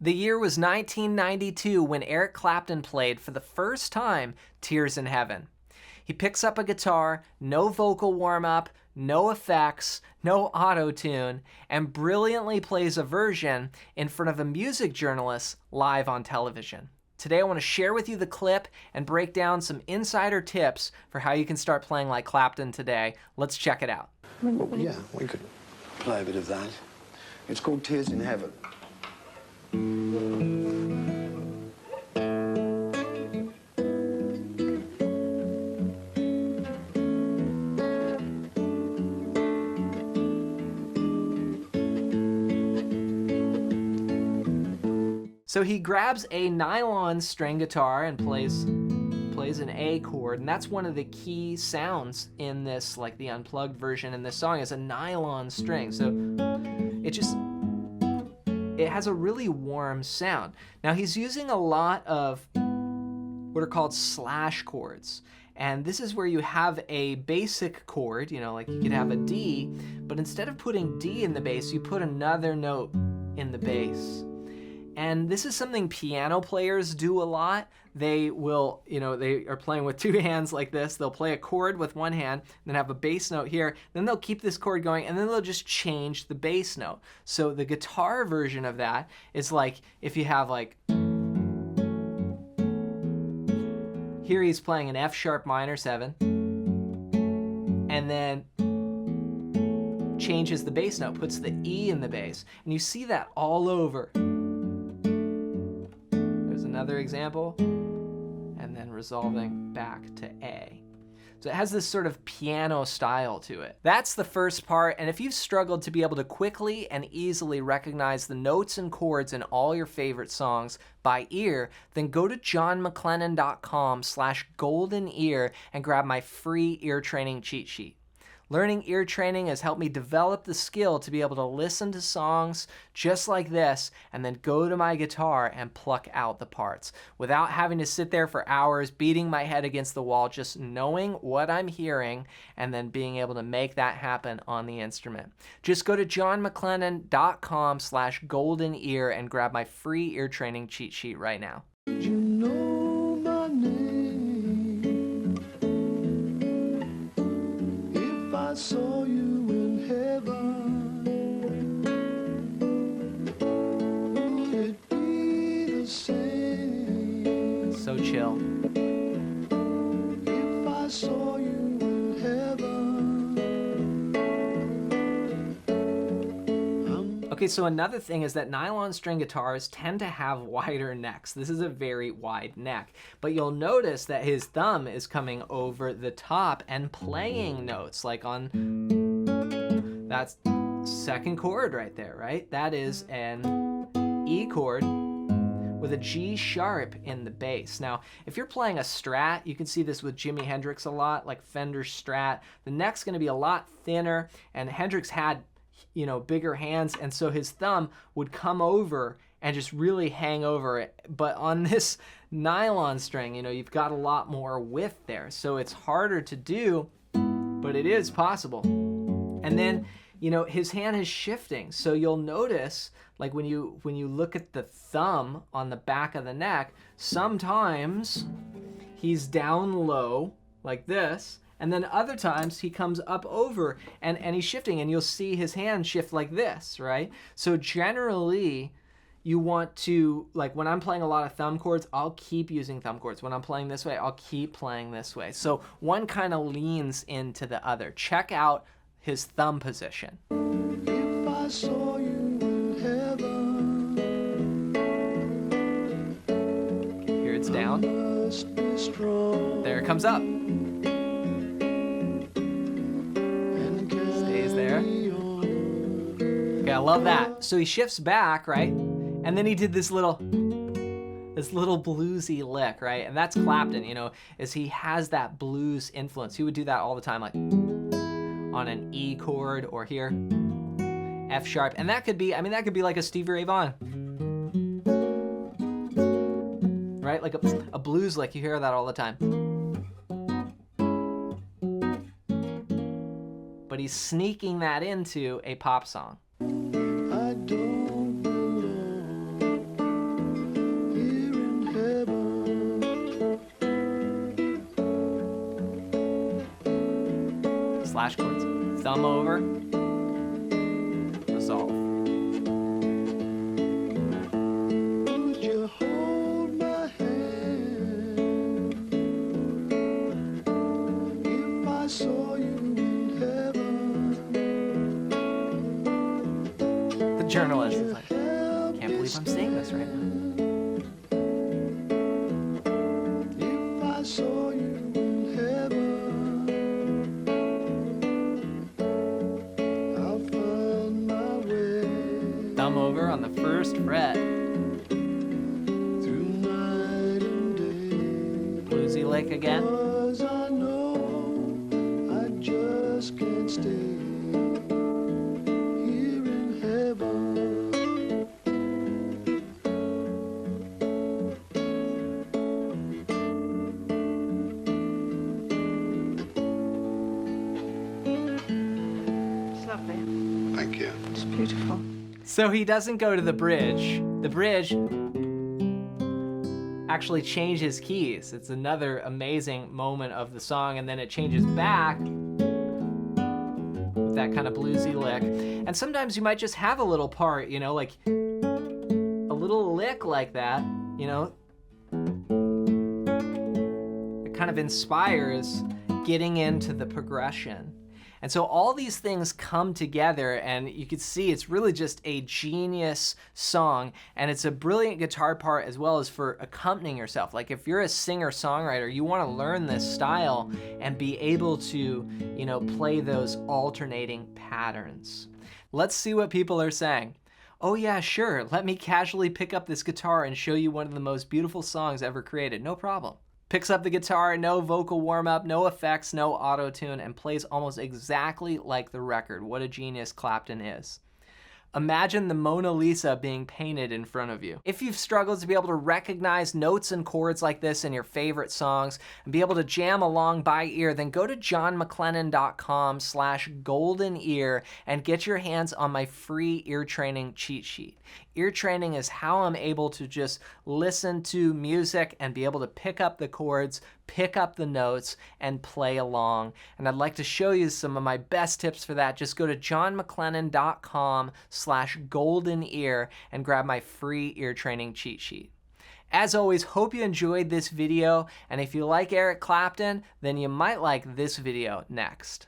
The year was 1992 when Eric Clapton played for the first time Tears in Heaven. He picks up a guitar, no vocal warm-up, no effects, no auto-tune, and brilliantly plays a version in front of a music journalist live on television. Today I want to share with you the clip and break down some insider tips for how you can start playing like Clapton today. Let's check it out. Well, yeah, we could play a bit of that. It's called Tears in Heaven. So he grabs a nylon string guitar and plays an A chord, and that's one of the key sounds in this, like the unplugged version in this song is a nylon string. So it has a really warm sound. Now he's using a lot of what are called slash chords. And this is where you have a basic chord, you know, like you could have a D, but instead of putting D in the bass, you put another note in the bass. And this is something piano players do a lot. They will, you know, they are playing with two hands like this. They'll play a chord with one hand, then have a bass note here. Then they'll keep this chord going, and then they'll just change the bass note. So the guitar version of that is like if you have like, here he's playing an F sharp minor 7, and then changes the bass note, puts the E in the bass. And you see that all over. Another example, and then resolving back to A. So it has this sort of piano style to it. That's the first part, and if you've struggled to be able to quickly and easily recognize the notes and chords in all your favorite songs by ear, then go to johnmcclennan.com/goldenear and grab my free ear training cheat sheet. Learning ear training has helped me develop the skill to be able to listen to songs just like this and then go to my guitar and pluck out the parts without having to sit there for hours beating my head against the wall, just knowing what I'm hearing and then being able to make that happen on the instrument. Just go to johnmcclennan.com/goldenear and grab my free ear training cheat sheet right now. You know my name. I saw you in heaven. Would it be the same? So chill. If I saw you in heaven. Okay, so another thing is that nylon string guitars tend to have wider necks. This is a very wide neck, but you'll notice that his thumb is coming over the top and playing notes, like on, that's second chord right there, right? That is an E chord with a G sharp in the bass. Now, if you're playing a Strat, you can see this with Jimi Hendrix a lot, like Fender Strat. The neck's gonna be a lot thinner, and Hendrix had, you know, bigger hands, and so his thumb would come over and just really hang over it. But on this nylon string, you know, you've got a lot more width there, so it's harder to do, but it is possible. And then, you know, his hand is shifting, so you'll notice, like when you look at the thumb on the back of the neck, sometimes he's down low like this, and then other times he comes up over and he's shifting, and you'll see his hand shift like this, right? So generally, you want to, like when I'm playing a lot of thumb chords, I'll keep using thumb chords. When I'm playing this way, I'll keep playing this way. So one kind of leans into the other. Check out his thumb position. If I saw you in heaven. Here it's down. There it comes up. Stays there. Okay, I love that. So he shifts back, right? And then he did this little bluesy lick, right? And that's Clapton, you know, is he has that blues influence. He would do that all the time, like on an E chord or here, F sharp. And that could be, I mean, that could be like a Stevie Ray Vaughan, right? Like a blues lick, you hear that all the time. But he's sneaking that into a pop song. I don't belong slash chords, thumb over, resolve. Would you hold my hand if I saw you in heaven? The journalist is like, can't believe I'm saying this right now. If I saw you in heaven, I'll find my way Thumb over on the first fret, through night and day. bluesy lick again. 'Cause I know I just can't stay here in heaven. It's lovely. Thank you. It's beautiful. So he doesn't go to the bridge. The bridge actually changes keys. It's another amazing moment of the song, and then it changes back with that kind of bluesy lick. And sometimes you might just have a little part, you know, like a little lick like that, you know. It kind of inspires getting into the progression. And so all these things come together, and you can see it's really just a genius song, and it's a brilliant guitar part as well as for accompanying yourself. Like if you're a singer-songwriter, you want to learn this style and be able to, you know, play those alternating patterns. Let's see what people are saying. Oh yeah, sure, let me casually pick up this guitar and show you one of the most beautiful songs ever created. No problem. Picks up the guitar, no vocal warm-up, no effects, no auto-tune, and plays almost exactly like the record. What a genius Clapton is. Imagine the Mona Lisa being painted in front of you. If you've struggled to be able to recognize notes and chords like this in your favorite songs and be able to jam along by ear, then go to johnmclennan.com/goldenear and get your hands on my free ear training cheat sheet. Ear training is how I'm able to just listen to music and be able to pick up the chords, pick up the notes, and play along. And I'd like to show you some of my best tips for that. Just go to johnmclennan.com/goldenear and grab my free ear training cheat sheet. As always, hope you enjoyed this video, and if you like Eric Clapton, then you might like this video next.